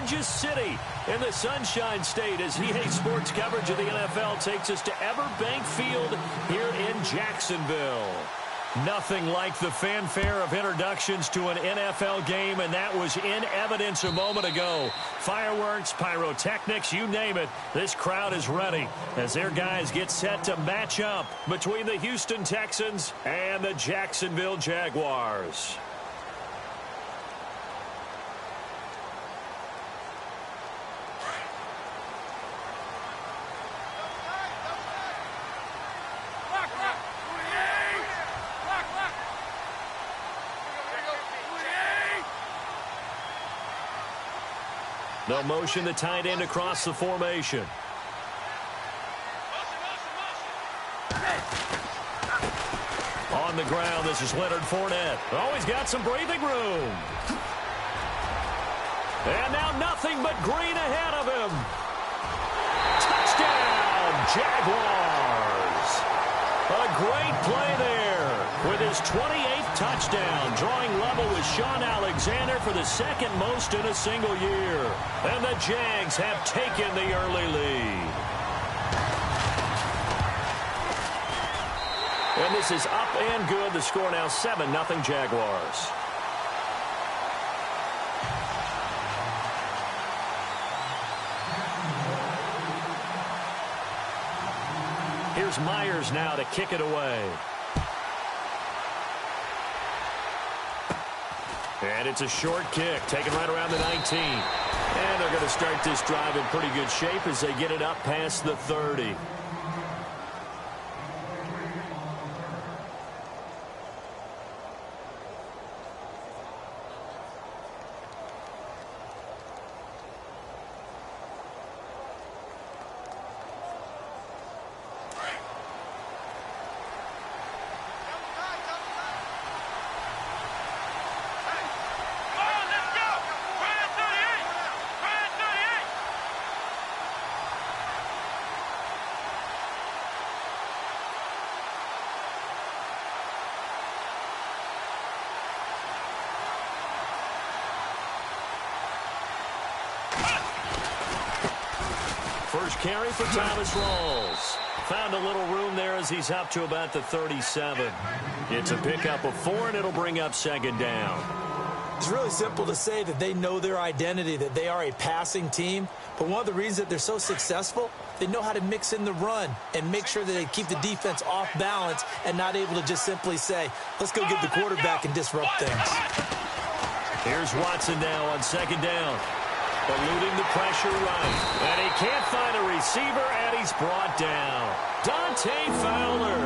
largest city in the Sunshine State as EA Sports coverage of the NFL takes us to Everbank Field here in Jacksonville. Nothing like the fanfare of introductions to an NFL game, and that was in evidence a moment ago. Fireworks, pyrotechnics, you name it. This crowd is ready as their guys get set to match up between the Houston Texans and the Jacksonville Jaguars. They'll motion the tight end across the formation. On the ground, this is Leonard Fournette. Oh, he's got some breathing room. And now nothing but green ahead of him. Touchdown, Jaguars. A great play there with his 28th touchdown, drawing level with Sean Alexander for the second most in a single year. And the Jags have taken the early lead. And this is up and good. The score now 7-0 Jaguars. Here's Myers now to kick it away. And it's a short kick, taken right around the 19. And they're going to start this drive in pretty good shape as they get it up past the 30. First carry for Thomas Rawls. Found a little room there as he's up to about the 37. It's a pickup of 4, and it'll bring up second down. It's really simple to say that they know their identity, that they are a passing team. But one of the reasons that they're so successful, they know how to mix in the run and make sure that they keep the defense off balance and not able to just simply say, let's go get the quarterback and disrupt things. Here's Watson now on second down. Eluding the pressure right. And he can't find a receiver, and he's brought down. Dante Fowler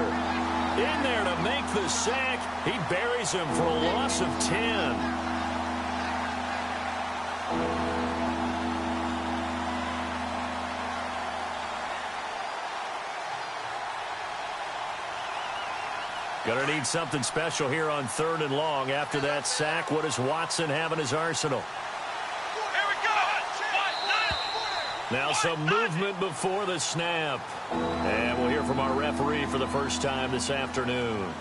in there to make the sack. He buries him for a loss of 10. Gonna need something special here on 3rd and long. After that sack, what does Watson have in his arsenal? Now some movement before the snap. And we'll hear from our referee for the first time this afternoon.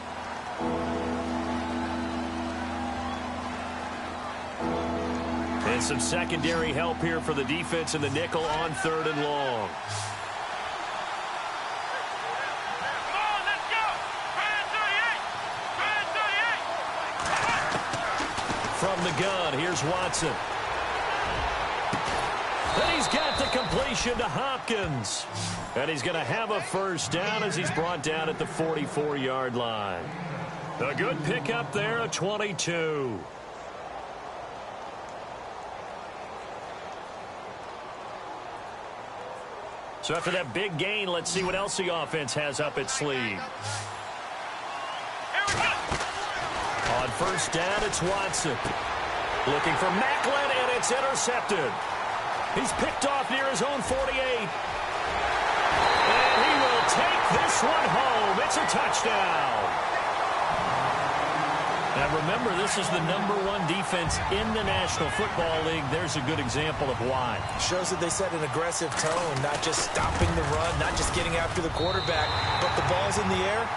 And some secondary help here for the defense in the nickel on 3rd and long. From the gun, here's Watson. And he's got the completion to Hopkins. And he's going to have a first down as he's brought down at the 44-yard line. A good pickup there, a 22. So after that big gain, let's see what else the offense has up its sleeve. On first down, it's Watson. Looking for Macklin, and it's intercepted. He's picked off near his own 48. And he will take this one home. It's a touchdown. Now remember, this is the #1 defense in the National Football League. There's a good example of why. Shows that they set an aggressive tone, not just stopping the run, not just getting after the quarterback, but the ball's in the air.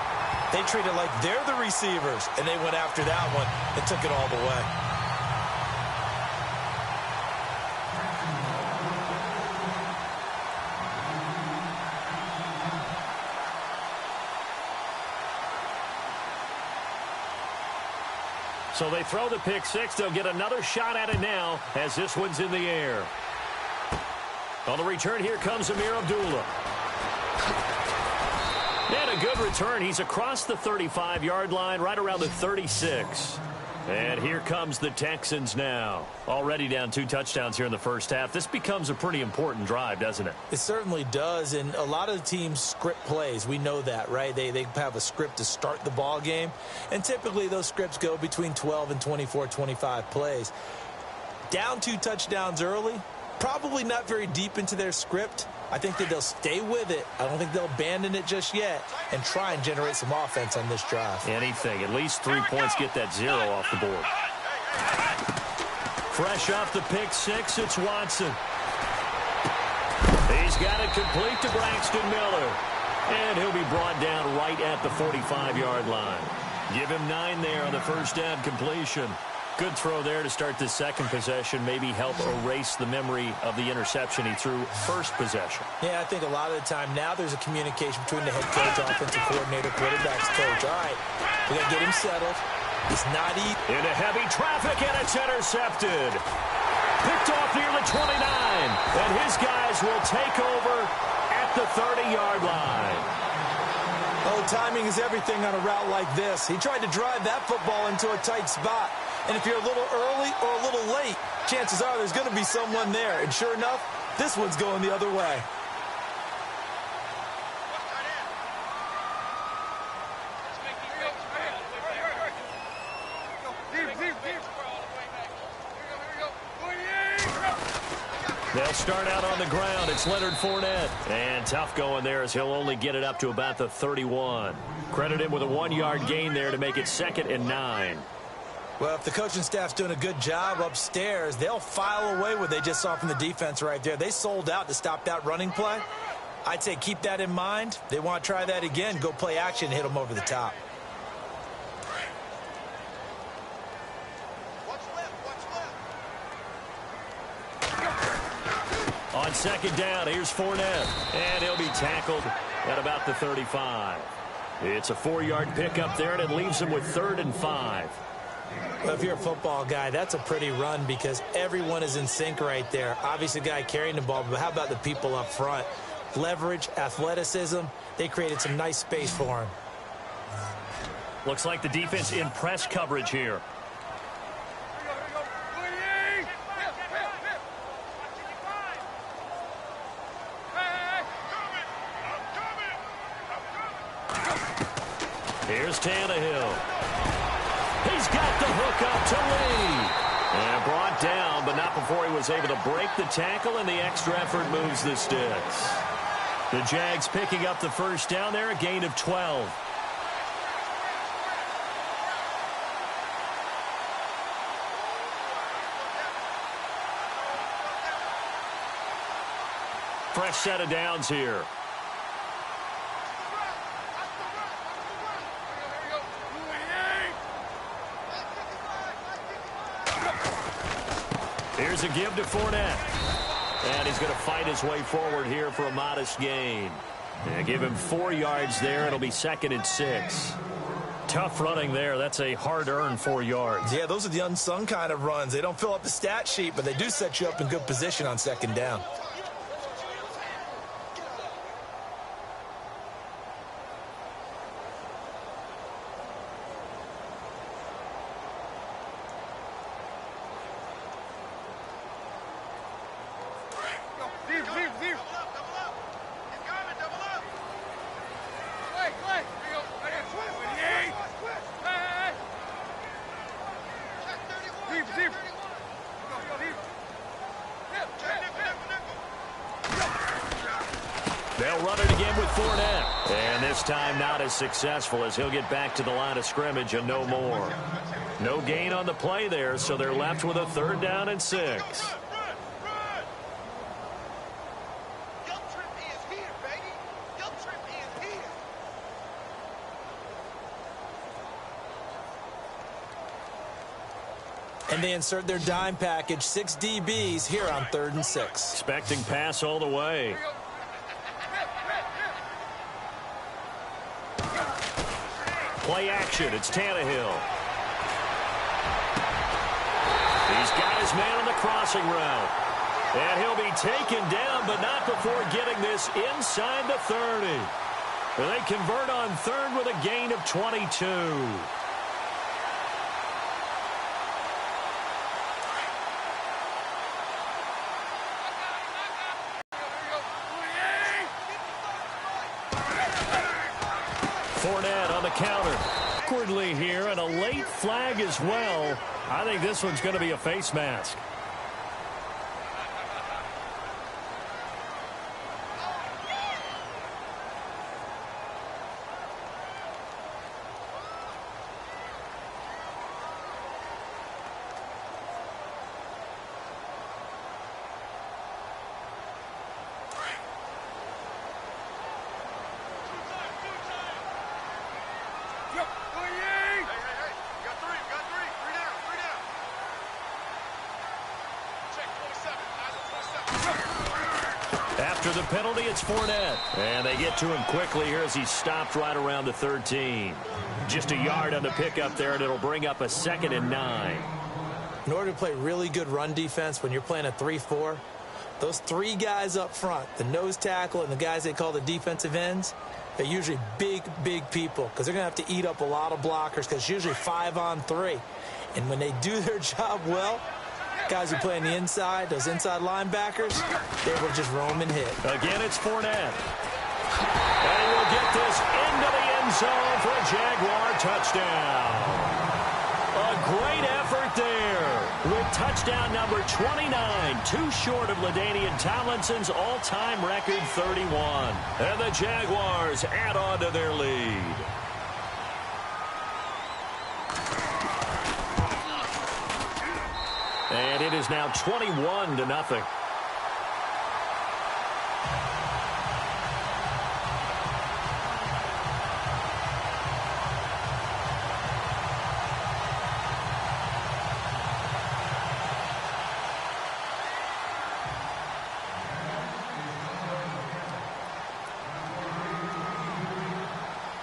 They treat it like they're the receivers, and they went after that one and took it all the way. So they throw the pick six. They'll get another shot at it now as this one's in the air. On the return, here comes Amir Abdullah. And a good return. He's across the 35-yard line, right around the 36. And here comes the Texans now. Already down 2 touchdowns here in the first half. This becomes a pretty important drive, doesn't it? It certainly does, and a lot of the teams script plays. We know that, right? They have a script to start the ball game, and typically those scripts go between 12 and 24, 25 plays. Down 2 touchdowns early, probably not very deep into their script. I think that they'll stay with it. I don't think they'll abandon it just yet and try and generate some offense on this drive. Anything. At least 3 points, get that 0 off the board. Fresh off the pick six, it's Watson. He's got it complete to Braxton Miller. And he'll be brought down right at the 45-yard line. Give him 9 there on the first down completion. Good throw there to start the second possession. Maybe help erase the memory of the interception he threw first possession. Yeah, I think a lot of the time now there's a communication between the head coach, offensive coordinator, quarterback's coach. All right, we got to get him settled. He's not eating. Into heavy traffic, and it's intercepted. Picked off near the 29. And his guys will take over at the 30-yard line. Oh, timing is everything on a route like this. He tried to drive that football into a tight spot. And if you're a little early or a little late, chances are there's going to be someone there. And sure enough, this one's going the other way. They'll start out on the ground. It's Leonard Fournette. And tough going there as he'll only get it up to about the 31. Credit him with a 1-yard gain there to make it 2nd and 9. Well, if the coaching staff's doing a good job upstairs, they'll file away what they just saw from the defense right there. They sold out to stop that running play. I'd say keep that in mind. They want to try that again. Go play action, hit them over the top. On second down, here's Fournette. And he'll be tackled at about the 35. It's a 4-yard pickup there, and it leaves him with 3rd and 5. Well, if you're a football guy, that's a pretty run because everyone is in sync right there. Obviously, the guy carrying the ball, but how about the people up front? Leverage, athleticism, they created some nice space for him. Looks like the defense in press coverage here. Here's Tannehill. He's got the hook up to Lee. And brought down, but not before he was able to break the tackle, and the extra effort moves the sticks. The Jags picking up the first down there, a gain of 12. Fresh set of downs here. Here's a give to Fournette. And he's going to fight his way forward here for a modest gain. And give him 4 yards there. It'll be 2nd and 6. Tough running there. That's a hard-earned 4 yards. Yeah, those are the unsung kind of runs. They don't fill up the stat sheet, but they do set you up in good position on 2nd down. They'll run it again with Fournette. And this time not as successful as he'll get back to the line of scrimmage and no more. No gain on the play there, so they're left with a 3rd down and 6. And they insert their dime package, 6 DBs here on 3rd and 6. Expecting pass all the way. Play action. It's Tannehill. He's got his man on the crossing route. And he'll be taken down, but not before getting this inside the 30. They convert on third with a gain of 22. Fournette on the counter. Awkwardly here, and a late flag as well. I think this one's going to be a face mask. After the penalty, it's Fournette. And they get to him quickly here as he stopped right around the 13. Just a yard on the pickup there, and it'll bring up a 2nd and 9. In order to play really good run defense when you're playing a 3-4, those three guys up front, the nose tackle and the guys they call the defensive ends, they're usually big, big people because they're going to have to eat up a lot of blockers because it's usually 5-on-3. And when they do their job well, guys who play on the inside, those inside linebackers, they will just roam and hit. Again, it's Fournette. And he will get this into the end zone for a Jaguar touchdown. A great effort there with touchdown number 29, too short of LaDainian Tomlinson's all-time record 31. And the Jaguars add on to their lead. And it is now 21-0.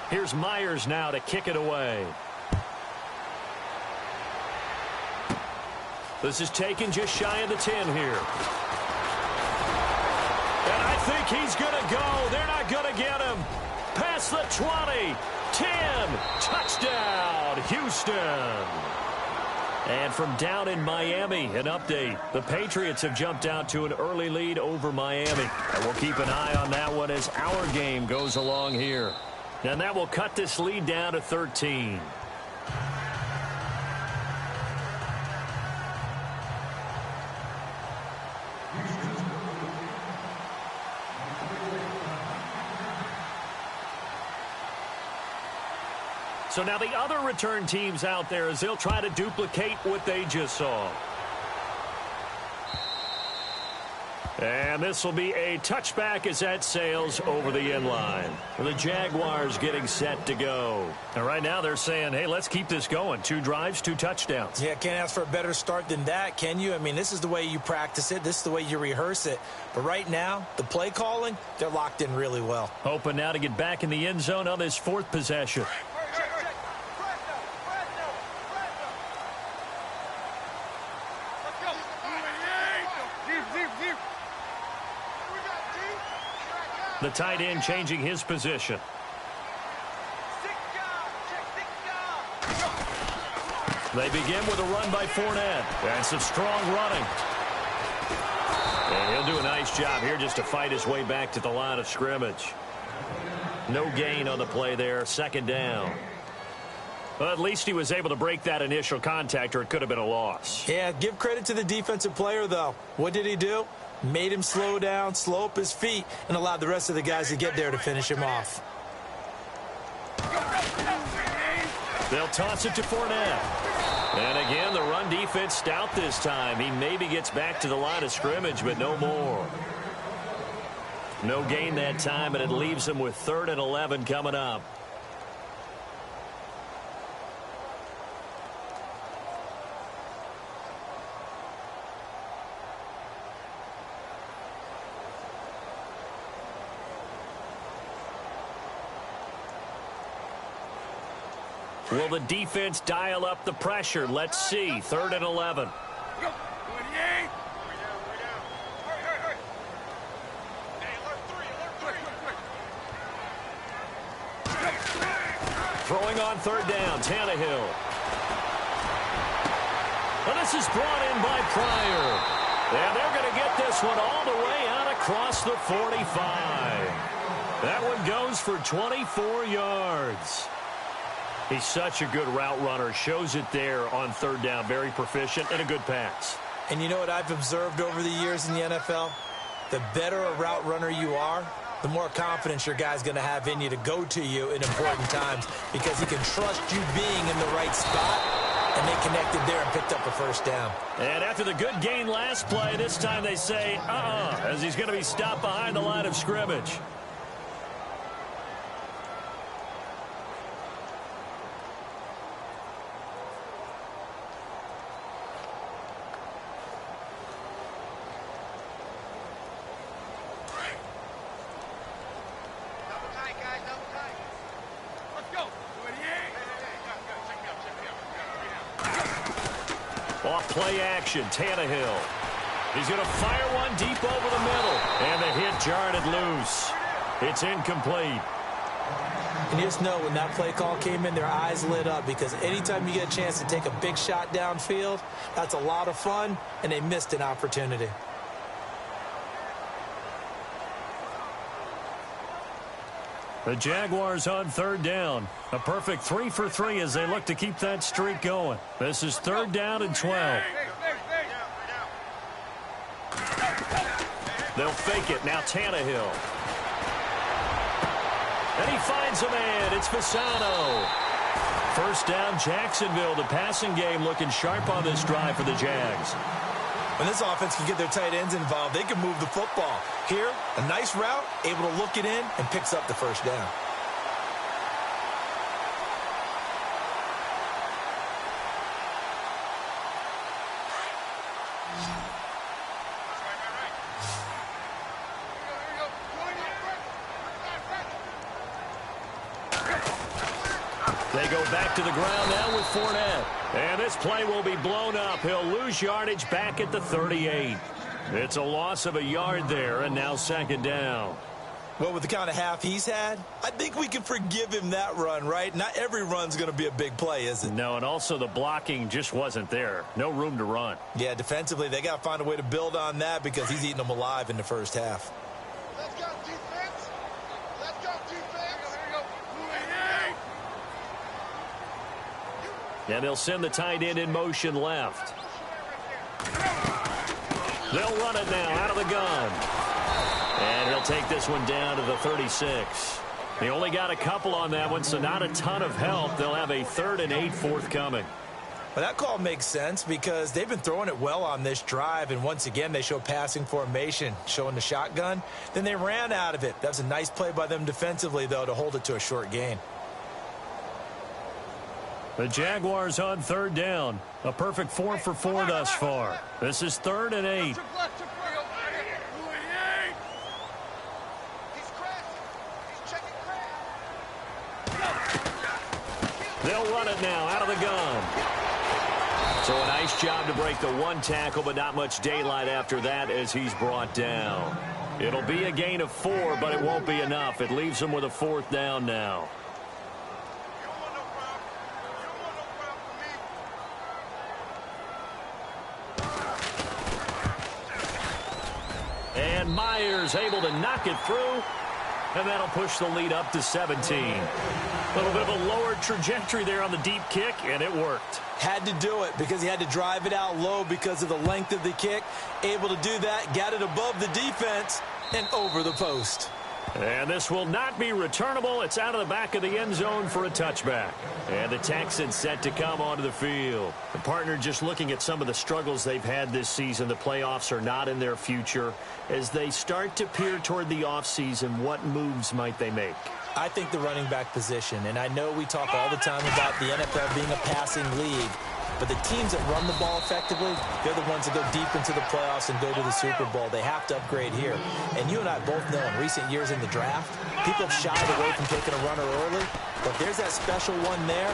Here's Myers now to kick it away. This is taken just shy of the 10 here. And I think he's going to go. They're not going to get him. Past the 20. 10. Touchdown, Houston. And from down in Miami, an update. The Patriots have jumped out to an early lead over Miami. And we'll keep an eye on that one as our game goes along here. And that will cut this lead down to 13. So now the other return teams out there as they'll try to duplicate what they just saw. And this will be a touchback as that sails over the end line. The Jaguars getting set to go. And right now they're saying, hey, let's keep this going. 2 drives, 2 touchdowns. Yeah, can't ask for a better start than that, can you? I mean, this is the way you practice it. This is the way you rehearse it. But right now, the play calling, they're locked in really well. Hoping now to get back in the end zone on this 4th possession. The tight end changing his position. They begin with a run by Fournette. And some strong running. And he'll do a nice job here just to fight his way back to the line of scrimmage. No gain on the play there. 2nd down. Well, at least he was able to break that initial contact, or it could have been a loss. Yeah, give credit to the defensive player, though. What did he do? Made him slow down, slow up his feet, and allowed the rest of the guys to get there to finish him off. They'll toss it to Fournette. And again, the run defense stout this time. He maybe gets back to the line of scrimmage, but no more. No gain that time, and it leaves him with 3rd and 11 coming up. Will the defense dial up the pressure? Let's see. 3rd and 11. Throwing on third down, Tannehill. And this is brought in by Pryor. And they're going to get this one all the way out across the 45. That one goes for 24 yards. He's such a good route runner. Shows it there on third down. Very proficient and a good pass. And you know what I've observed over the years in the NFL? The better a route runner you are, the more confidence your guy's going to have in you to go to you in important times because he can trust you being in the right spot, and they connected there and picked up a first down. And after the good gain last play, this time they say, as he's going to be stopped behind the line of scrimmage. Off play action, Tannehill. He's going to fire one deep over the middle. And the hit jarred it loose. It's incomplete. And you just know when that play call came in, their eyes lit up because anytime you get a chance to take a big shot downfield, that's a lot of fun, and they missed an opportunity. The Jaguars on third down. A perfect 3 for 3 as they look to keep that streak going. This is third down and 12. They'll fake it. Now Tannehill. And he finds a man. It's Fasano. First down, Jacksonville. The passing game looking sharp on this drive for the Jags. When this offense can get their tight ends involved, they can move the football. Here, a nice route, able to look it in, and picks up the first down. They go back to the ground now with Fournette. And this play will be blown up. He'll lose yardage back at the 38. It's a loss of a yard there, and now second down. Well, with the kind of half he's had, I think we can forgive him that run, right? Not every run's going to be a big play, is it? No, and also the blocking just wasn't there. No room to run. Yeah, defensively, they got to find a way to build on that because he's eating them alive in the first half. Let's go, defense. Let's go, defense. Here we go. And they'll send the tight end in motion left. They'll run it now out of the gun. And he'll take this one down to the 36. They only got a couple on that one, so not a ton of help. They'll have a 3rd and 8 forthcoming. Well, that call makes sense because they've been throwing it well on this drive, and once again, they show passing formation, showing the shotgun. Then they ran out of it. That was a nice play by them defensively, though, to hold it to a short gain. The Jaguars on third down. A perfect 4 for 4 thus far. This is 3rd and 8. They'll run it now out of the gun. So a nice job to break the one tackle, but not much daylight after that as he's brought down. It'll be a gain of 4, but it won't be enough. It leaves him with a 4th down now. And Myers able to knock it through, and that'll push the lead up to 17. A little bit of a lower trajectory there on the deep kick, and it worked. Had to do it because he had to drive it out low because of the length of the kick. Able to do that, got it above the defense, and over the post. And this will not be returnable. It's out of the back of the end zone for a touchback. And the Texans set to come onto the field. The partner just looking at some of the struggles they've had this season. The playoffs are not in their future. As they start to peer toward the offseason, what moves might they make? I think the running back position, and I know we talk all the time about the NFL being a passing league, but the teams that run the ball effectively, they're the ones that go deep into the playoffs and go to the Super Bowl. They have to upgrade here. And you and I both know in recent years in the draft, people have shied away from taking a runner early, but there's that special one there.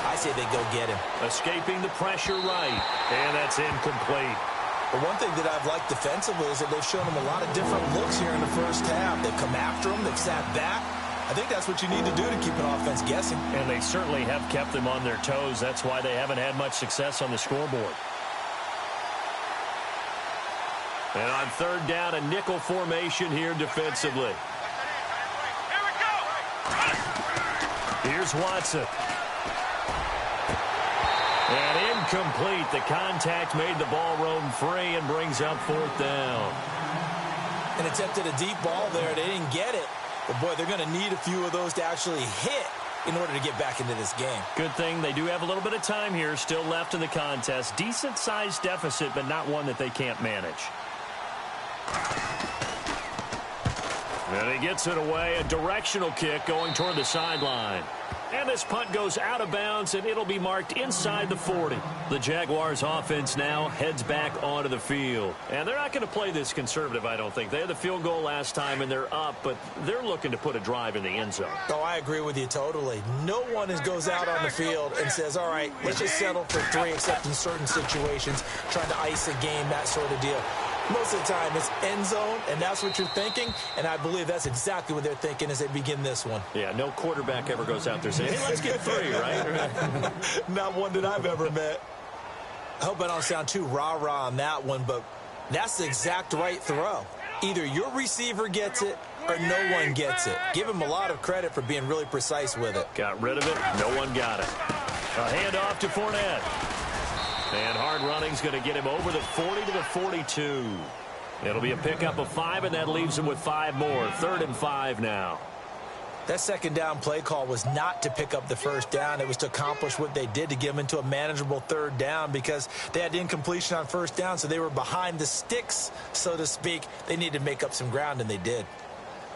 I say they go get him. Escaping the pressure right, and that's incomplete. But one thing that I've liked defensively is that they've shown him a lot of different looks here in the first half. They've come after him. They've sat back. I think that's what you need to do to keep an offense guessing. And they certainly have kept them on their toes. That's why they haven't had much success on the scoreboard. And on third down, a nickel formation here defensively. Here we go. Here's Watson. And incomplete. The contact made the ball roam free and brings up fourth down. And attempted a deep ball there. They didn't get it. But, boy, they're going to need a few of those to actually hit in order to get back into this game. Good thing they do have a little bit of time here still left in the contest. Decent-sized deficit, but not one that they can't manage. And he gets it away. A directional kick going toward the sideline. And this punt goes out of bounds, and it'll be marked inside the 40. The Jaguars offense now heads back onto the field. And they're not going to play this conservative, I don't think. They had the field goal last time, and they're up, but they're looking to put a drive in the end zone. Oh, I agree with you totally. No one goes out on the field and says, all right, let's just settle for 3, except in certain situations, trying to ice a game, that sort of deal. Most of the time, it's end zone, and that's what you're thinking, and I believe that's exactly what they're thinking as they begin this one. Yeah, no quarterback ever goes out there saying, hey, let's get 3, right? Not one that I've ever met. I hope I don't sound too rah-rah on that one, but that's the exact right throw. Either your receiver gets it or no one gets it. Give him a lot of credit for being really precise with it. Got rid of it. No one got it. A handoff to Fournette. And hard running's going to get him over the 40 to the 42. It'll be a pickup of 5, and that leaves him with 5 more. 3rd and 5 now. That second down play call was not to pick up the first down. It was to accomplish what they did to get them into a manageable 3rd down because they had incompletion on first down, so they were behind the sticks, so to speak. They needed to make up some ground, and they did.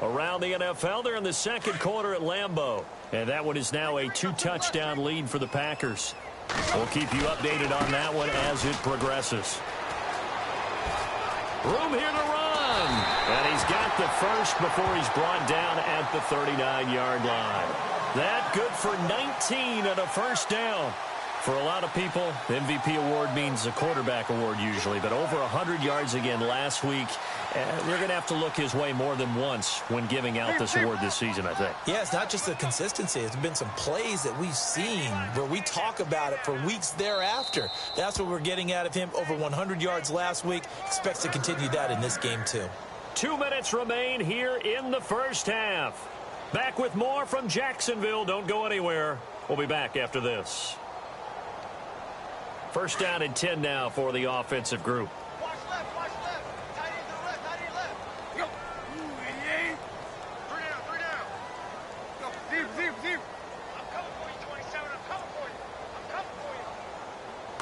Around the NFL, they're in the second quarter at Lambeau. And that one is now a 2-touchdown lead for the Packers. We'll keep you updated on that one as it progresses. Room here to run. And he's got the first before he's brought down at the 39-yard line. That good for 19 and a first down. For a lot of people, the MVP award means a quarterback award usually, but over 100 yards again last week. They're going to have to look his way more than once when giving out this award this season, I think. Yeah, it's not just the consistency. It's been some plays that we've seen where we talk about it for weeks thereafter. That's what we're getting out of him. Over 100 yards last week. Expects to continue that in this game, too. 2 minutes remain here in the first half. Back with more from Jacksonville. Don't go anywhere. We'll be back after this. First down and 10 now for the offensive group. Watch left, watch left. Tight end to the left, tight end left. Go. Three down. Go. Deep. I'm coming for you, 27. I'm coming for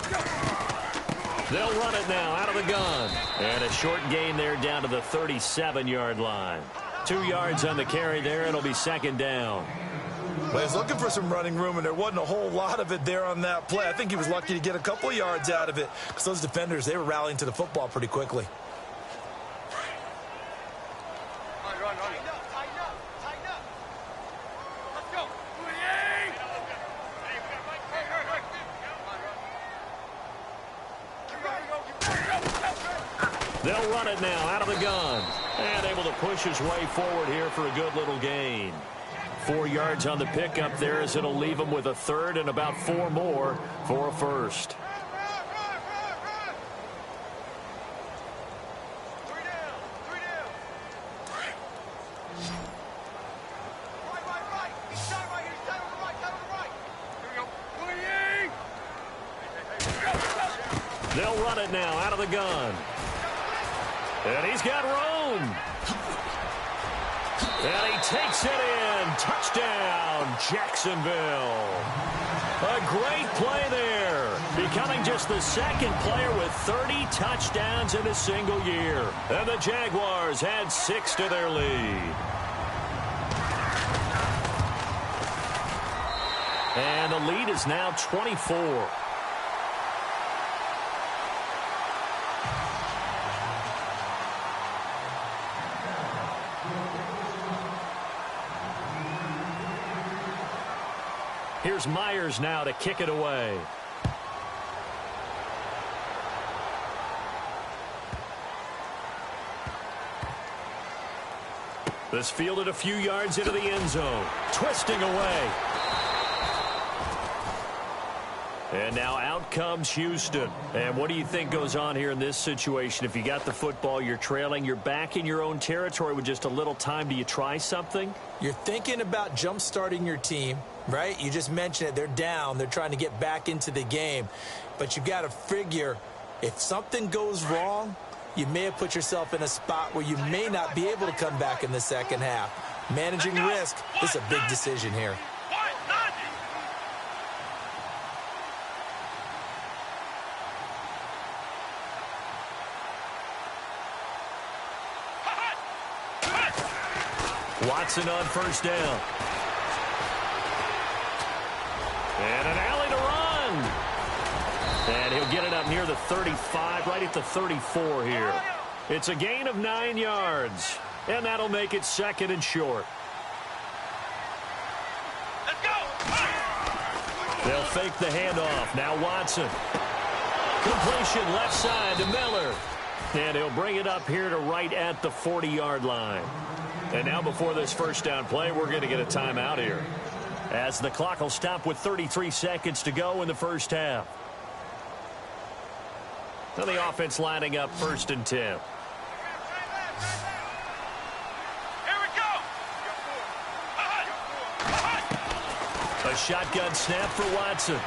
you. They'll run it now out of the gun. And a short gain there down to the 37-yard line. 2 yards on the carry there. It'll be second down. Well, he's looking for some running room, and there wasn't a whole lot of it there on that play. I think he was lucky to get a couple of yards out of it because those defenders, they were rallying to the football pretty quickly. Run. Tighten up. Let's go. They'll run it now out of the gun. And able to push his way forward here for a good little gain. 4 yards on the pickup there as it'll leave him with a 3rd and about 4 more for a first. Run. 3 down. Right. He's shot right here. He's down on the right. Here we go. They'll run it now out of the gun. And he's got room. And he takes it in. Touchdown, Jacksonville. A great play there. Becoming just the second player with 30 touchdowns in a single year. And the Jaguars add 6 to their lead. And the lead is now 24. Here's Myers now to kick it away. This fielded a few yards into the end zone. Twisting away. And now out comes Houston. And what do you think goes on here in this situation? If you got the football, you're trailing, you're back in your own territory with just a little time. Do you try something? You're thinking about jump-starting your team, right? You just mentioned it. They're down. They're trying to get back into the game. But you've got to figure if something goes wrong, you may have put yourself in a spot where you may not be able to come back in the second half. Managing risk is a big decision here. Watson on first down. And an alley to run. And he'll get it up near the 35, right at the 34 here. It's a gain of 9 yards. And that'll make it second and short. Let's go. They'll fake the handoff. Now Watson. Completion left side to Miller. And he'll bring it up here to right at the 40-yard line. And now before this first down play, we're going to get a timeout here, as the clock will stop with 33 seconds to go in the first half. Now the offense lining up 1st and 10. Here we go. A shotgun snap for Watson.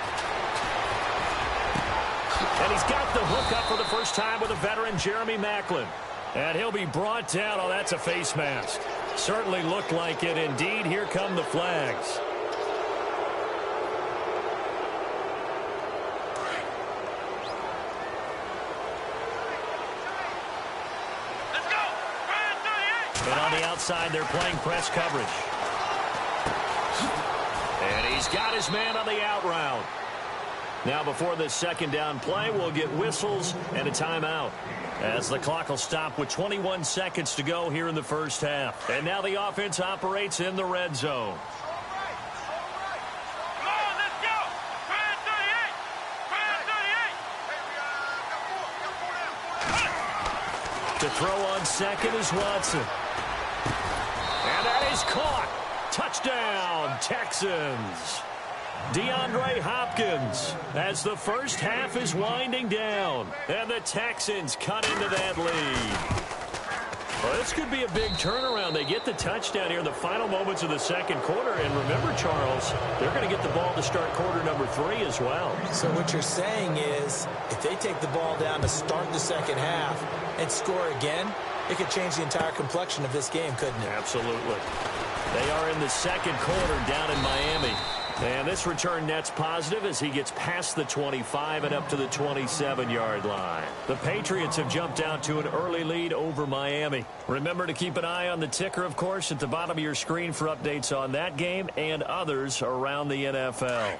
And he's got the hook up for the first time with a veteran, Jeremy Maclin. And he'll be brought down. Oh, that's a face mask. Certainly looked like it. Indeed, here come the flags. Let's go. And on the outside, they're playing press coverage. And he's got his man on the out route. Now before this second down play, we'll get whistles and a timeout, as the clock will stop with 21 seconds to go here in the first half. And now the offense operates in the red zone. Come on, let's go. Try 38. Try 38. To throw on second is Watson. And that is caught. Touchdown, Texans. DeAndre Hopkins, as the first half is winding down, and the Texans cut into that lead. Well, this could be a big turnaround. They get the touchdown here in the final moments of the second quarter, and remember, Charles, they're going to get the ball to start quarter number 3 as well. So what you're saying is, if they take the ball down to start the second half and score again, it could change the entire complexion of this game, couldn't it? Absolutely. They are in the second quarter down in Miami. And this return net's positive as he gets past the 25 and up to the 27-yard line. The Patriots have jumped out to an early lead over Miami. Remember to keep an eye on the ticker, of course, at the bottom of your screen for updates on that game and others around the NFL.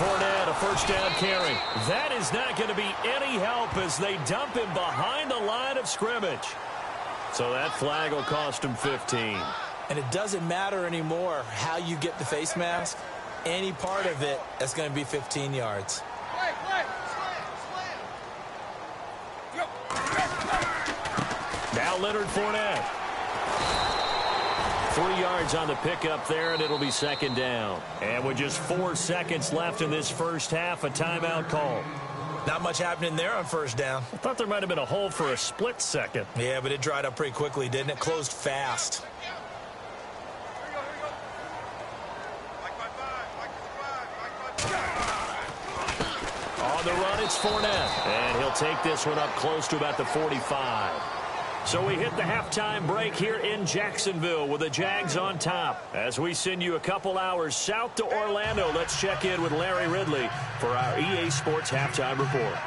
Fournette, a first down carry. That is not going to be any help as they dump him behind the line of scrimmage. So that flag will cost him 15. And it doesn't matter anymore how you get the face mask. Any part of it, that's going to be 15 yards. Now Leonard Fournette. 3 yards on the pickup there, and it'll be second down. And with just 4 seconds left in this first half, a timeout call. Not much happening there on first down. I thought there might have been a hole for a split second. Yeah, but it dried up pretty quickly, didn't it? Closed fast. On the run, it's Fournette. And he'll take this one up close to about the 45. So we hit the halftime break here in Jacksonville with the Jags on top. As we send you a couple hours south to Orlando, let's check in with Larry Ridley for our EA Sports Halftime Report.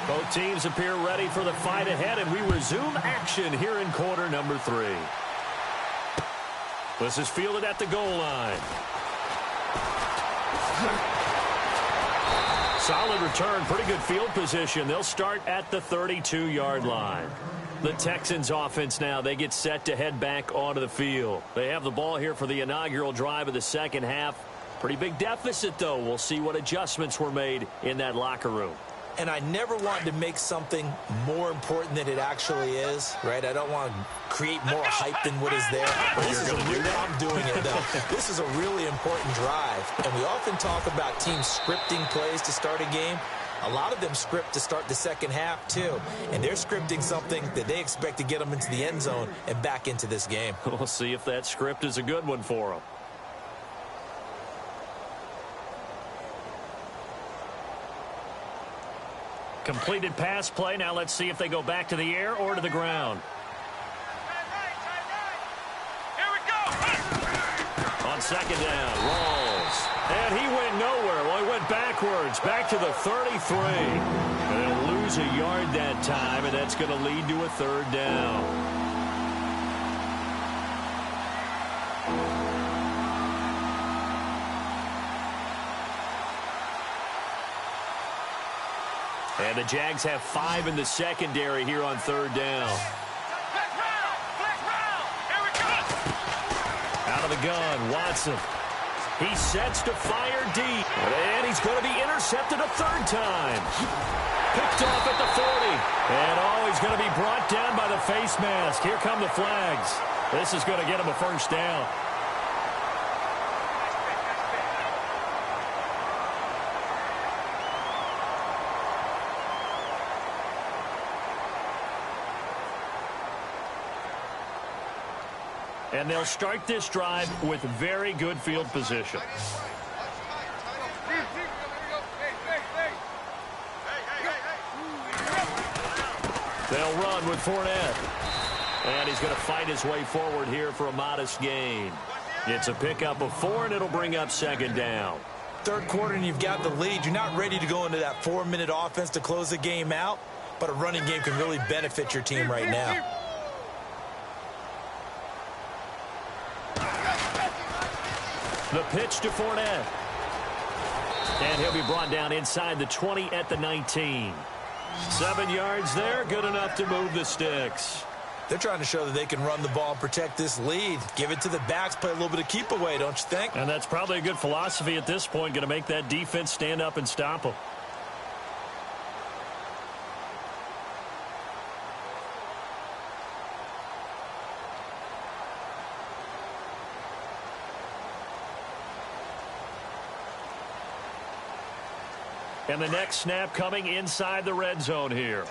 Both teams appear ready for the fight ahead, and we resume action here in quarter number 3. This is fielded at the goal line. Solid return, pretty good field position. They'll start at the 32-yard line. The Texans offense now, they get set to head back onto the field. They have the ball here for the inaugural drive of the second half. Pretty big deficit, though. We'll see what adjustments were made in that locker room. And I never wanted to make something more important than it actually is, right? I don't want to create more hype than what is there. But I'm doing it, though. This is a really important drive. And we often talk about teams scripting plays to start a game. A lot of them script to start the second half, too. And they're scripting something that they expect to get them into the end zone and back into this game. We'll see if that script is a good one for them. Completed pass play. Now let's see if they go back to the air or to the ground. Here we go. On second down, Rawls. And he went nowhere. Well, he went backwards, back to the 33. And they'll lose a yard that time, and that's going to lead to a third down. And the Jags have 5 in the secondary here on third down. Out of the gun, Watson. He sets to fire deep. And he's going to be intercepted a third time. Picked off at the 40. And, he's going to be brought down by the face mask. Here come the flags. This is going to get him a first down. And they'll start this drive with very good field position. They'll run with Fournette. And he's going to fight his way forward here for a modest gain. It's a pickup of 4, and it'll bring up second down. Third quarter, and you've got the lead. You're not ready to go into that 4-minute offense to close the game out, but a running game can really benefit your team right now. The pitch to Fournette. And he'll be brought down inside the 20 at the 19. 7 yards there, good enough to move the sticks. They're trying to show that they can run the ball and protect this lead. Give it to the backs, play a little bit of keep away, don't you think? And that's probably a good philosophy at this point, going to make that defense stand up and stop them. And the next snap coming inside the red zone here.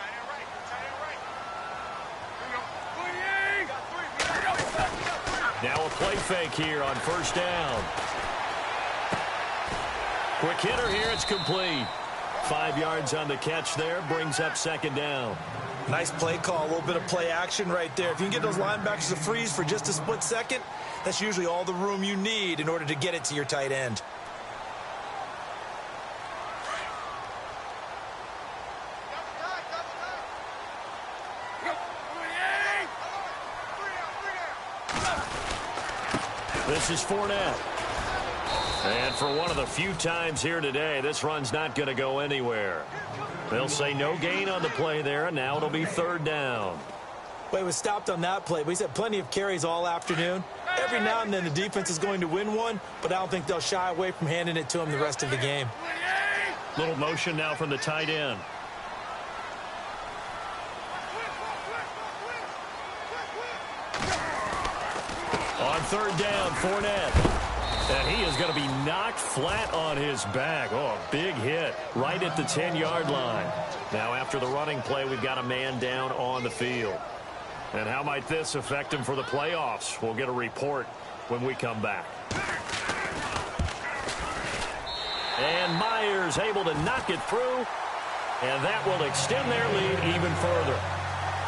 Now a play fake here on first down. Quick hitter here, it's complete. 5 yards on the catch there, brings up second down. Nice play call, a little bit of play action right there. If you can get those linebackers to freeze for just a split second, that's usually all the room you need in order to get it to your tight end. This is Fournette. And for one of the few times here today, this run's not going to go anywhere. They'll say no gain on the play there, and now it'll be third down. Well, he was stopped on that play, but he's had plenty of carries all afternoon. Every now and then the defense is going to win one, but I don't think they'll shy away from handing it to him the rest of the game. Little motion now from the tight end. On third down, Fournette. And he is going to be knocked flat on his back. Oh, a big hit right at the 10-yard line. Now, after the running play, we've got a man down on the field. And how might this affect him for the playoffs? We'll get a report when we come back. And Myers able to knock it through. And that will extend their lead even further.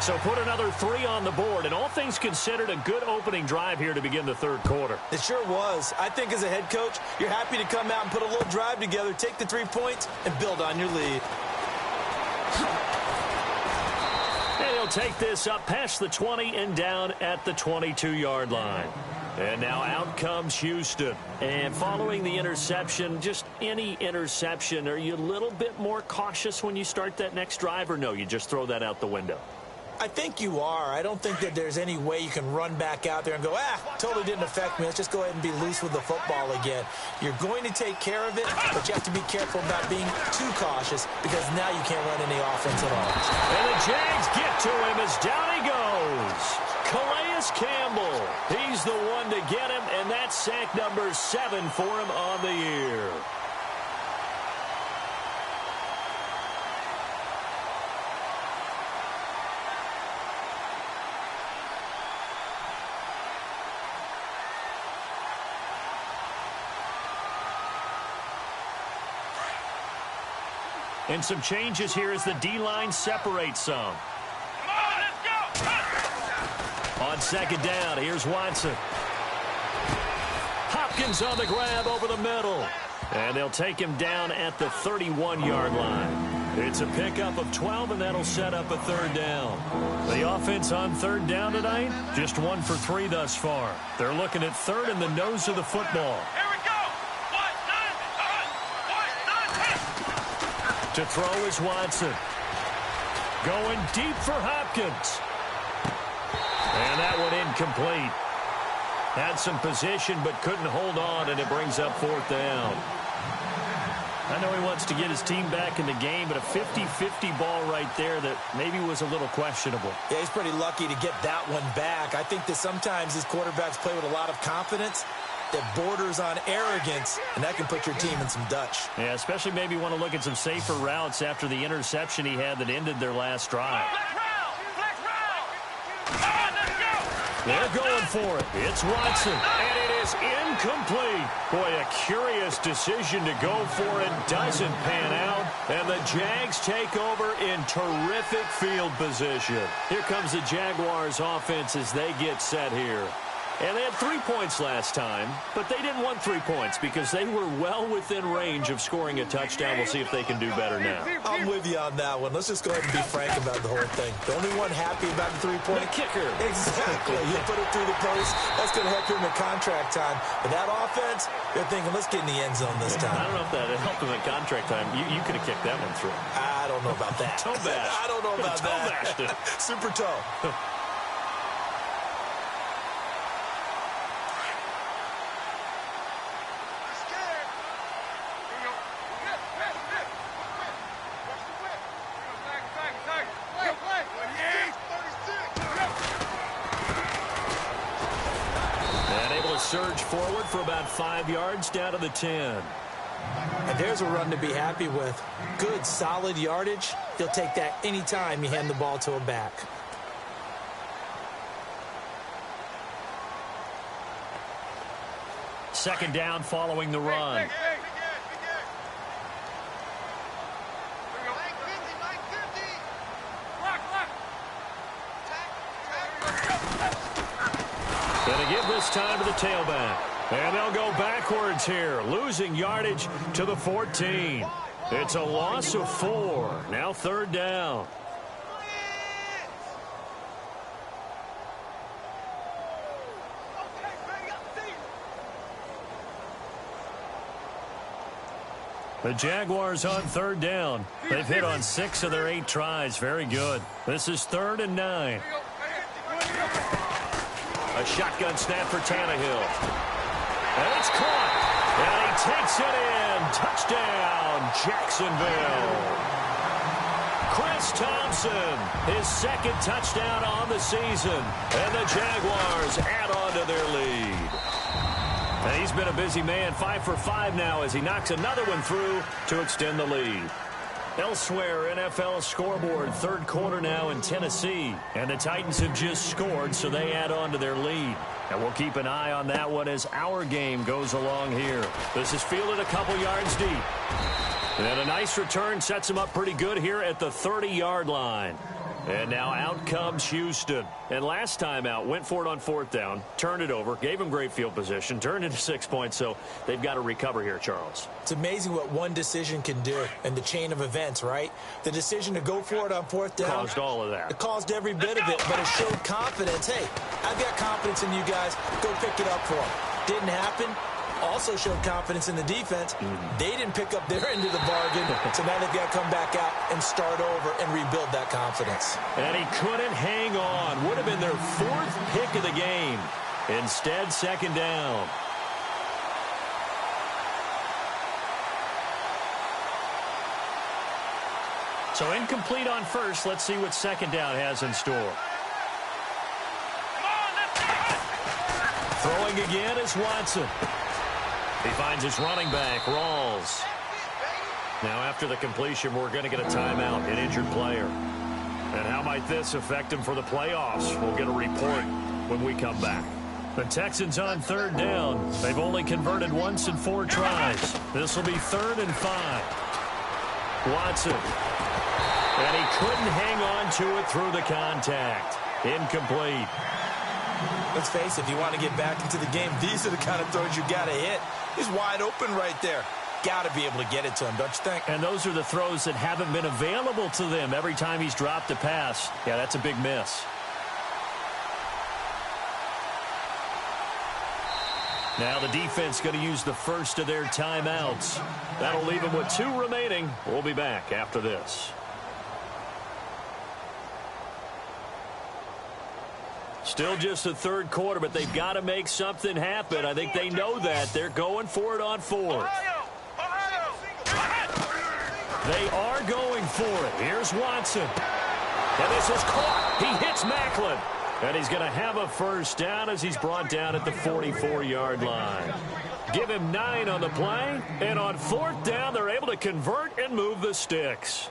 So put another 3 on the board, and all things considered, a good opening drive here to begin the third quarter. It sure was. I think as a head coach, you're happy to come out and put a little drive together, take the 3 points, and build on your lead. And he'll they'll take this up past the 20 and down at the 22-yard line. And now out comes Houston. And following the interception, just any interception, are you a little bit more cautious when you start that next drive, or no, you just throw that out the window? I think you are. I don't think that there's any way you can run back out there and go, totally didn't affect me. Let's just go ahead and be loose with the football again. You're going to take care of it, but you have to be careful about being too cautious because now you can't run any offense at all. And the Jags get to him as down he goes. Calais Campbell. He's the one to get him, and that's sack number 7 for him on the year. And some changes here as the D-line separates some. On second down, here's Watson. Hopkins on the grab over the middle. And they'll take him down at the 31-yard line. It's a pickup of 12, and that'll set up a third down. The offense on third down tonight, just 1 for 3 thus far. They're looking at third in the nose of the football. To throw is Watson. Going deep for Hopkins. And that one incomplete. Had some position but couldn't hold on, and it brings up fourth down. I know he wants to get his team back in the game, but a 50-50 ball right there that maybe was a little questionable. Yeah, he's pretty lucky to get that one back. I think that sometimes these quarterbacks play with a lot of confidence that borders on arrogance, and that can put your team in some Dutch. Yeah, especially maybe want to look at some safer routes after the interception he had that ended their last drive. They're going for it. It's Watson, and it is incomplete. Boy, a curious decision to go for it. Doesn't pan out, and the Jags take over in terrific field position. Here comes the Jaguars offense as they get set here. And they had 3 points last time, but they didn't want 3 points because they were well within range of scoring a touchdown. We'll see if they can do better now. I'm with you on that one. Let's just go ahead and be frank about the whole thing. The only one happy about the 3-point kicker. Exactly. You put it through the post. That's going to help him in contract time. But that offense, they're thinking, let's get in the end zone this time. I don't know if that helped him in contract time. You could have kicked that one through. I don't know about that. Toe bash. I don't know about toe that. Bashed it. Super toe. Surge forward for about 5 yards down to the 10. And there's a run to be happy with. Good, solid yardage. He'll take that anytime you hand the ball to a back. Second down following the run. Gonna give this time to the tailback. And they'll go backwards here, losing yardage to the 14. It's a loss of 4. Now third down. The Jaguars on third down. They've hit on 6 of their 8 tries. Very good. This is 3rd and 9. A shotgun snap for Tannehill. And it's caught. And he takes it in. Touchdown, Jacksonville. Chris Thompson, his 2nd touchdown on the season. And the Jaguars add on to their lead. And he's been a busy man, 5 for 5 now as he knocks another one through to extend the lead. Elsewhere, NFL scoreboard, 3rd quarter now in Tennessee. And the Titans have just scored, so they add on to their lead. And we'll keep an eye on that one as our game goes along here. This is fielded a couple yards deep. And a nice return sets him up pretty good here at the 30-yard line. And now out comes Houston. And last time out, went for it on 4th down, turned it over, gave him great field position, turned into 6 points, so they've got to recover here, Charles. It's amazing what one decision can do in the chain of events, right? The decision to go for it on 4th down. Caused all of that. It caused every bit of it, but it showed confidence. Hey, I've got confidence in you guys. Go pick it up for them. Didn't happen. Also showed confidence in the defense. They didn't pick up their end of the bargain, so now they've got to come back out and start over and rebuild that confidence. And he couldn't hang on. Would have been their 4th pick of the game. Instead, 2nd down. So incomplete on 1st. Let's see what 2nd down has in store. Throwing again is Watson. He finds his running back, Rawls. Now after the completion, we're going to get a timeout, an injured player. And how might this affect him for the playoffs? We'll get a report when we come back. The Texans on 3rd down. They've only converted once in 4 tries. This will be 3rd and 5. Watson. And he couldn't hang on to it through the contact. Incomplete. Let's face it, if you want to get back into the game, these are the kind of throws you got to hit. He's wide open right there. Got to be able to get it to him, don't you think? And those are the throws that haven't been available to them every time he's dropped a pass. Yeah, that's a big miss. Now the defense going to use the first of their timeouts. That'll leave them with 2 remaining. We'll be back after this. Still just the 3rd quarter, but they've got to make something happen. I think they know that. They're going for it on 4th. They are going for it. Here's Watson. And this is caught. He hits Macklin. And he's going to have a 1st down as he's brought down at the 44-yard line. Give him 9 on the play. And on 4th down, they're able to convert and move the sticks.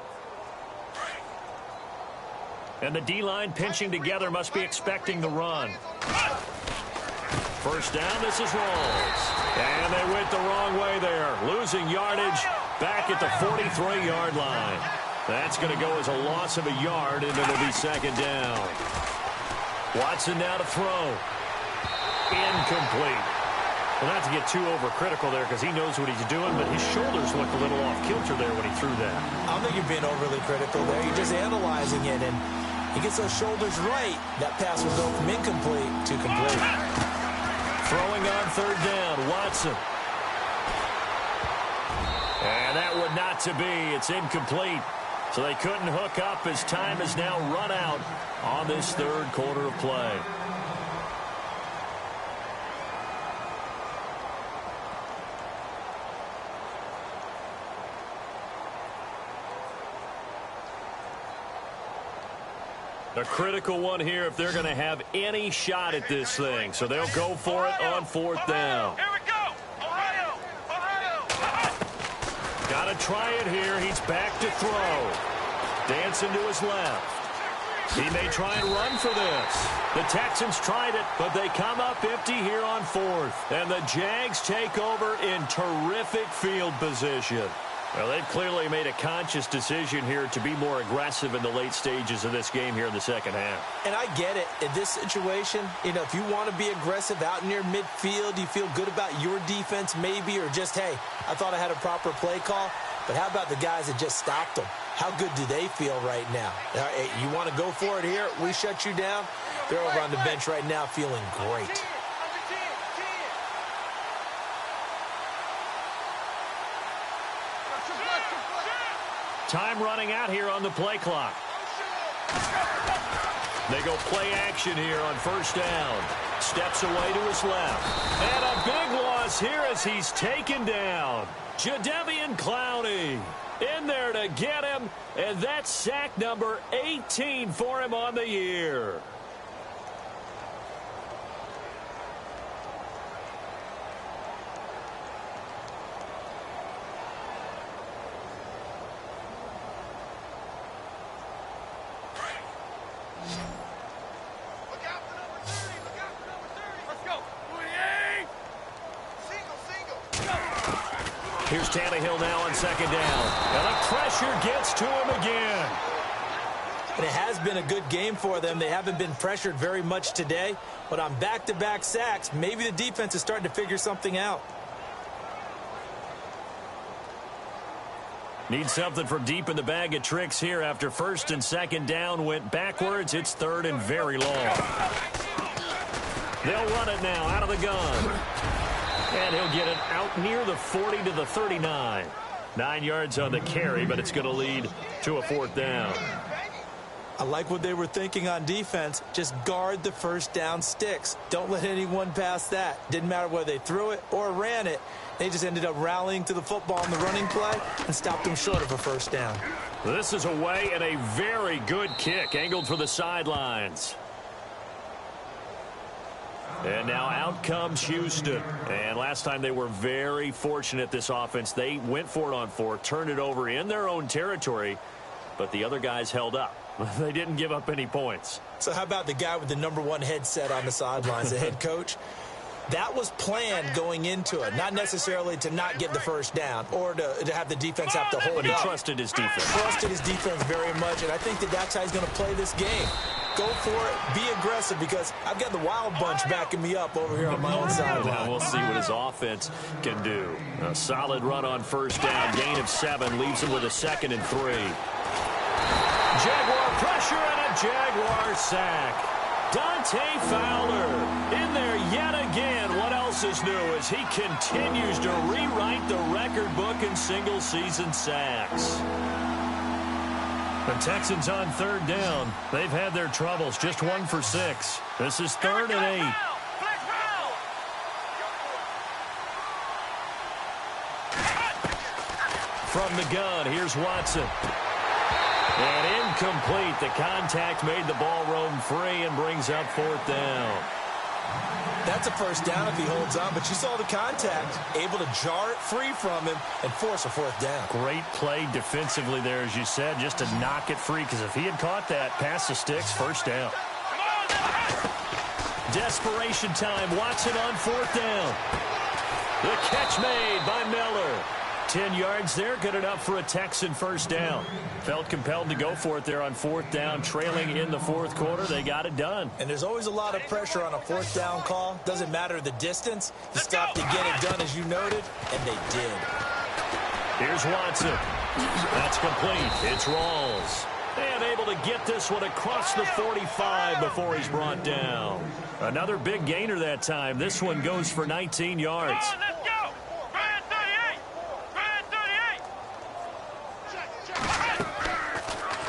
And the D-line pinching together must be expecting the run. 1st down, this is Rawls. And they went the wrong way there. Losing yardage back at the 43-yard line. That's going to go as a loss of a yard, and it'll be 2nd down. Watson now to throw. Incomplete. Well, not to get too overcritical there because he knows what he's doing, but his shoulders looked a little off kilter there when he threw that. I don't think you're being overly critical there. You're just analyzing it, and he gets those shoulders right. That pass will go from incomplete to complete. Throwing on 3rd down, Watson. And that would not to be. It's incomplete. So they couldn't hook up as time has now run out on this 3rd quarter of play. A critical one here if they're going to have any shot at this thing. So they'll go for it on 4th down. Here we go. Ohio. Got to try it here. He's back to throw. Dancing to his left. He may try and run for this. The Texans tried it, but they come up empty here on 4th. And the Jags take over in terrific field position. Well, they've clearly made a conscious decision here to be more aggressive in the late stages of this game here in the 2nd half. And I get it. In this situation, you know, if you want to be aggressive out near midfield, you feel good about your defense maybe, or just, hey, I thought I had a proper play call. But how about the guys that just stopped them? How good do they feel right now? You want to go for it here? We shut you down? They're over on the bench right now feeling great. Time running out here on the play clock. They go play action here on 1st down. Steps away to his left. And a big loss here as he's taken down. Jadeveon Clowney in there to get him. And that's sack number 18 for him on the year. Here's Tannehill now on 2nd down. And the pressure gets to him again. and it has been a good game for them. They haven't been pressured very much today, but on back-to-back sacks, maybe the defense is starting to figure something out. Need something from deep in the bag of tricks here after first and second down went backwards. It's third and very long. They'll run it now out of the gun. And he'll get it out near the 40 to the 39. 9 yards on the carry, but it's going to lead to a fourth down. I like what they were thinking on defense. Just guard the first down sticks. Don't let anyone pass that. Didn't matter whether they threw it or ran it. They just ended up rallying to the football on the running play and stopped them short of a first down. This is away and a very good kick angled for the sidelines. And now out comes Houston. And last time they were very fortunate, this offense. They went for it on 4, turned it over in their own territory, but the other guys held up. They didn't give up any points. So how about the guy with the #1 headset on the sidelines, the head coach? That was planned going into it, not necessarily to not get the first down or to have the defense have to hold up. But he trusted his defense. Trusted his defense very much, and I think that's how he's going to play this game. Go for it, be aggressive, because I've got the wild bunch backing me up over here on my own sideline. We'll see what his offense can do. A solid run on first down, gain of 7, leaves him with a 2nd and 3. Jaguar pressure and a Jaguar sack. Dante Fowler in there yet again. What else is new as he continues to rewrite the record book in single-season sacks. The Texans on third down. They've had their troubles, just 1 for 6. This is 3rd and 8. From the gun, here's Watson. And incomplete. The contact made the ball roam free and brings up 4th down. That's a first down if he holds on, but you saw the contact, able to jar it free from him and force a 4th down. Great play defensively there, as you said, just to knock it free, because if he had caught that, past the sticks, first down. Desperation time. Watson on 4th down. The catch made by Miller. 10 yards there, good enough for a Texan first down. Felt compelled to go for it there on 4th down, trailing in the 4th quarter. They got it done. And there's always a lot of pressure on a 4th down call. Doesn't matter the distance. You stop to get it done, as you noted, and they did. Here's Watson. That's complete. It's Rawls. And able to get this one across the 45 before he's brought down. Another big gainer that time. This one goes for 19 yards.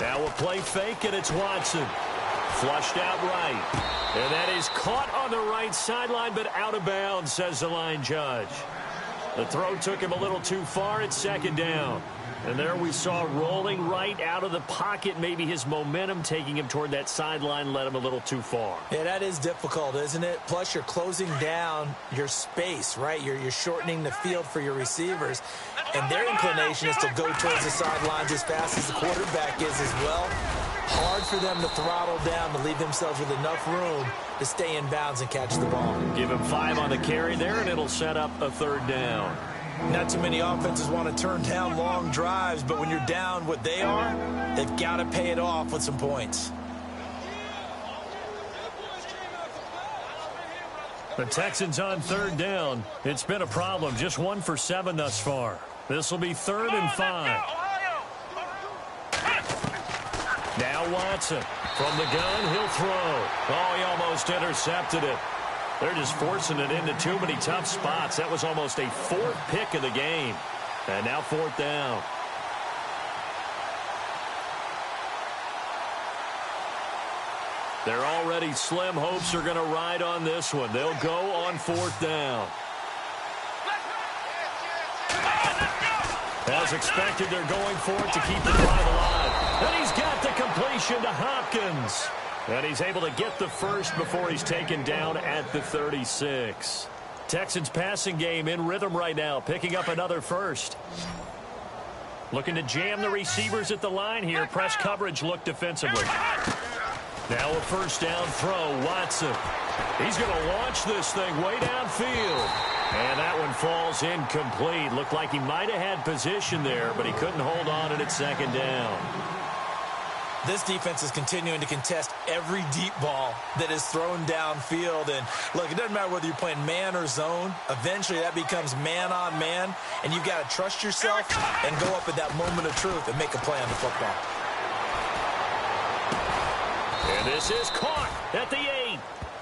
Now a play fake, and it's Watson. Flushed out right. And that is caught on the right sideline, but out of bounds, says the line judge. The throw took him a little too far. It's 2nd down. And there we saw rolling right out of the pocket. Maybe his momentum taking him toward that sideline led him a little too far. Yeah, that is difficult, isn't it? Plus, you're closing down your space, right? You're shortening the field for your receivers. And their inclination is to go towards the sidelines as fast as the quarterback is as well. Hard for them to throttle down to leave themselves with enough room to stay in bounds and catch the ball. Give him 5 on the carry there, and it'll set up a 3rd down. Not too many offenses want to turn down long drives, but when you're down what they are, they've got to pay it off with some points. The Texans on 3rd down. It's been a problem. Just 1 for 7 thus far. This will be 3rd and 5. Now Watson. From the gun, he'll throw. Oh, he almost intercepted it. They're just forcing it into too many tough spots. That was almost a 4th pick of the game. And now 4th down. Their already slim hopes are going to ride on this one. They'll go on 4th down. As expected, they're going for it to keep the drive alive. And he's got the completion to Hopkins. And he's able to get the first before he's taken down at the 36. Texans passing game in rhythm right now, picking up another first. Looking to jam the receivers at the line here. Press coverage look defensively. Now a first down throw, Watson. He's going to launch this thing way downfield. And that one falls incomplete. Looked like he might have had position there, but he couldn't hold on, and it's 2nd down. This defense is continuing to contest every deep ball that is thrown downfield. And, look, it doesn't matter whether you're playing man or zone. Eventually, that becomes man-on-man, and you've got to trust yourself and go up at that moment of truth and make a play on the football. And this is caught at the 8.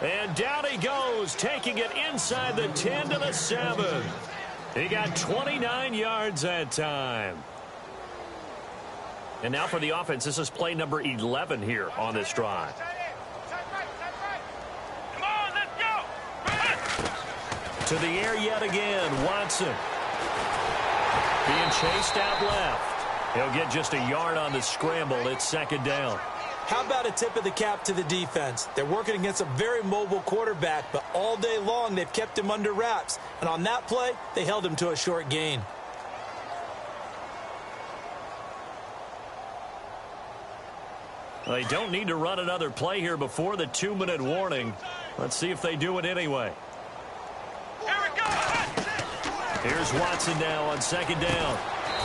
And down he goes, taking it inside the 10 to the 7. He got 29 yards that time. And now for the offense, this is play number 11 here on this drive. Come on, let's go. To the air yet again, Watson. Being chased out left. He'll get just a yard on the scramble. It's second down. How about a tip of the cap to the defense? They're working against a very mobile quarterback, but all day long they've kept him under wraps. And on that play, they held him to a short gain. They don't need to run another play here before the 2-minute warning. Let's see if they do it anyway. Here we go. Here's Watson now on second down.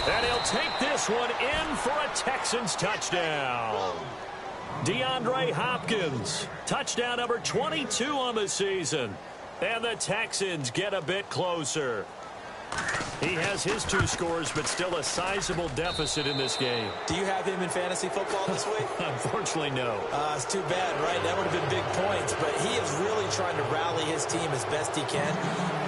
And he'll take this one in for a Texans touchdown. DeAndre Hopkins, touchdown number 22 on the season. And the Texans get a bit closer. He has his 2 scores, but still a sizable deficit in this game. Do you have him in fantasy football this week? Unfortunately, no. It's too bad, right? That would have been big points, but he is really trying to rally his team as best he can.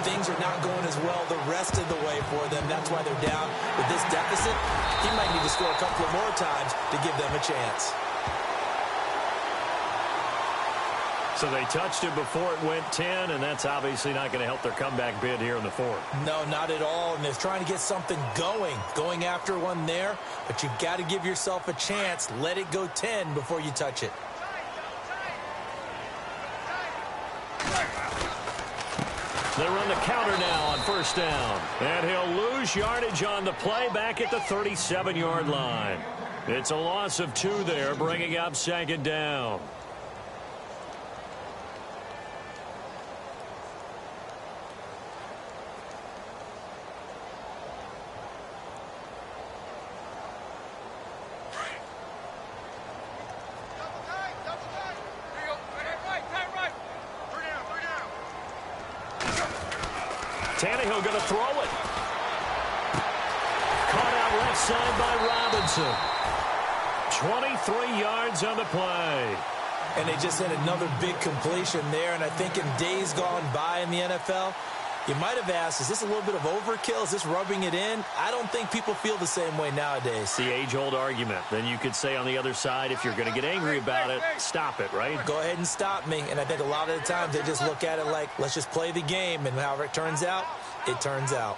Things are not going as well the rest of the way for them. That's why they're down with this deficit. He might need to score a couple of more times to give them a chance. So they touched it before it went 10, and that's obviously not going to help their comeback bid here in the 4th. No, not at all, and they're trying to get something going after one there, but you've got to give yourself a chance. Let it go 10 before you touch it. They run the counter now on first down, and he'll lose yardage on the play back at the 37-yard line. It's a loss of 2 there, bringing up second down. Tannehill going to throw it. Caught out left side by Robinson. 23 yards on the play. And they just had another big completion there, and I think in days gone by in the NFL, you might have asked, is this a little bit of overkill? Is this rubbing it in? I don't think people feel the same way nowadays. The age-old argument. Then you could say on the other side, if you're going to get angry about it, stop it, right? Go ahead and stop me. And I think a lot of the times they just look at it like, let's just play the game. And however it turns out, it turns out.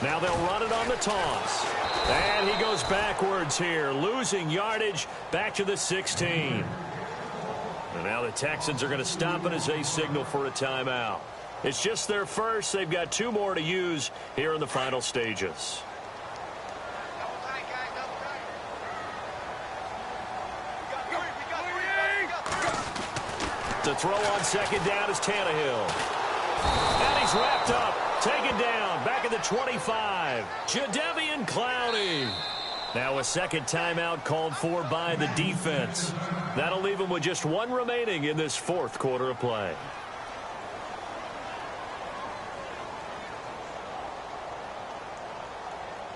Now they'll run it on the toss. And he goes backwards here, losing yardage back to the 16. And now the Texans are going to stop it as they signal for a timeout. It's just their first. They've got 2 more to use here in the final stages. To throw on second down is Tannehill. And he's wrapped up. Taken down, back at the 25. Jadeveon Clowney. Now a second timeout called for by the defense. That'll leave him with just 1 remaining in this 4th quarter of play.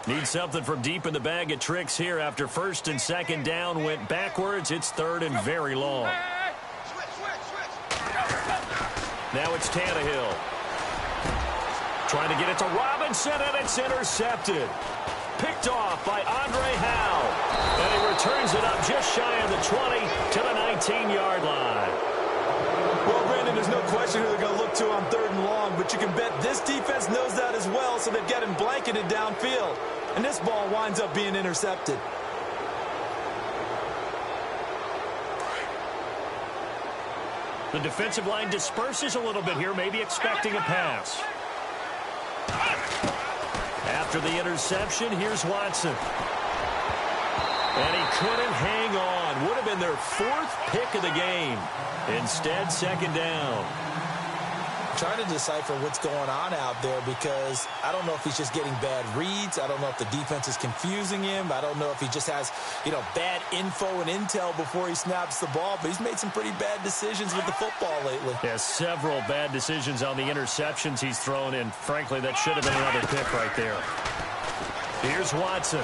Need something from deep in the bag of tricks here after first and second down went backwards. It's 3rd and very long. Now it's Tannehill. Trying to get it to Robinson, and it's intercepted. Picked off by Andre Howe. And he returns it up just shy of the 20 to the 19-yard line. Well, Brandon, there's no question who they're going to look to on 3rd and long, but you can bet this defense knows that as well, so they've got him blanketed downfield. And this ball winds up being intercepted. The defensive line disperses a little bit here, maybe expecting a pass. After the interception, here's Watson. And he couldn't hang on. Would have been their 4th pick of the game. Instead, second down. Trying to decipher what's going on out there because I don't know if he's just getting bad reads. I don't know if the defense is confusing him. I don't know if he just has, bad info and intel before he snaps the ball. But he's made some pretty bad decisions with the football lately. Yeah, several bad decisions on the interceptions he's thrown in. Frankly, that should have been another pick right there. Here's Watson.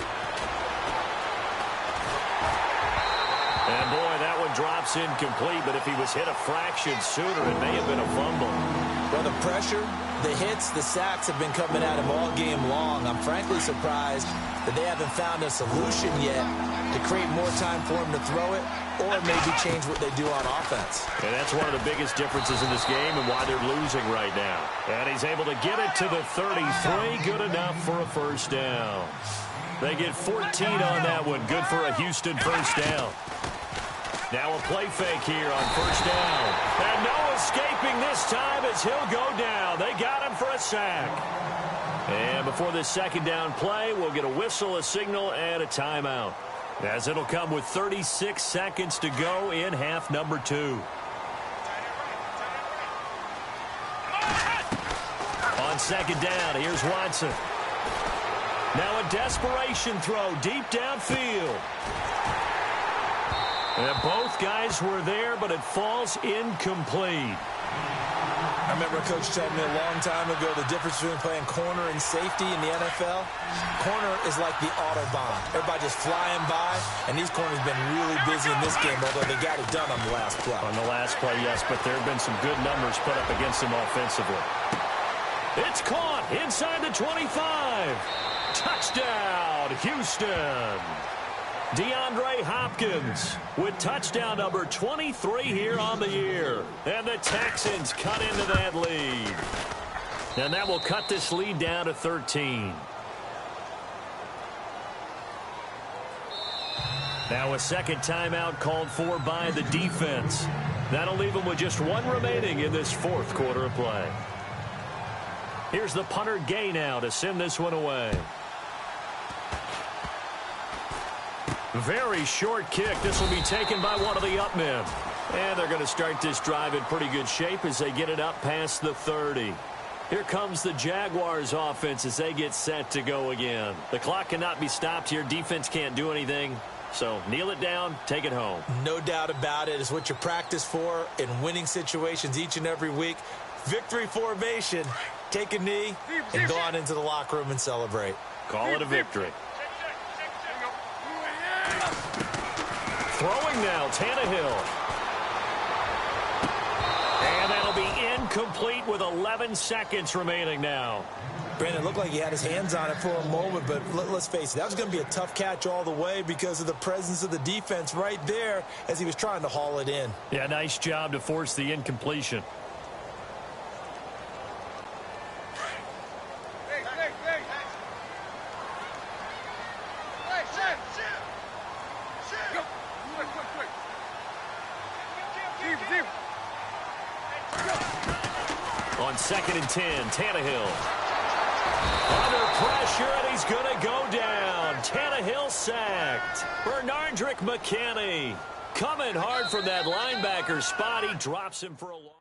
And, boy, that one drops incomplete. But if he was hit a fraction sooner, it may have been a fumble. Well, the pressure, the hits, the sacks have been coming at him all game long. I'm frankly surprised that they haven't found a solution yet to create more time for him to throw it or maybe change what they do on offense. And that's one of the biggest differences in this game and why they're losing right now. And he's able to get it to the 33. Good enough for a first down. They get 14 on that one. Good for a Houston first down. Now a play fake here on first down. And no escaping this time as he'll go down. They got him for a sack. And before this second down play, we'll get a whistle, a signal, and a timeout. As it'll come with 36 seconds to go in half number 2. On second down, here's Watson. Now a desperation throw deep downfield. And both guys were there, but it falls incomplete. I remember a coach telling me a long time ago the difference between playing corner and safety in the NFL. Corner is like the Autobahn. Everybody just flying by, and these corners have been really busy in this game, although they got it done on the last play. On the last play, yes, but there have been some good numbers put up against him offensively. It's caught inside the 25. Touchdown, Houston. DeAndre Hopkins with touchdown number 23 here on the year. And the Texans cut into that lead. And that will cut this lead down to 13. Now a second timeout called for by the defense. That'll leave them with just one remaining in this fourth quarter of play. Here's the punter Gay now to send this one away. Very short kick. This will be taken by one of the up men. And they're going to start this drive in pretty good shape as they get it up past the 30. Here comes the Jaguars offense as they get set to go again. The clock cannot be stopped here. Defense can't do anything. So kneel it down, take it home. No doubt about it. It's what you practice for in winning situations each and every week. Victory formation. Take a knee and go on into the locker room and celebrate. Call it a victory. Throwing now, Tannehill. And that'll be incomplete with 11 seconds remaining now. Brandon, it looked like he had his hands on it for a moment, but let's face it, that was going to be a tough catch all the way because of the presence of the defense right there as he was trying to haul it in. Yeah, nice job to force the incompletion. On 2nd and 10, Tannehill. Under pressure, and he's going to go down. Tannehill sacked. Bernardrick McKinney coming hard from that linebacker spot. He drops him for a long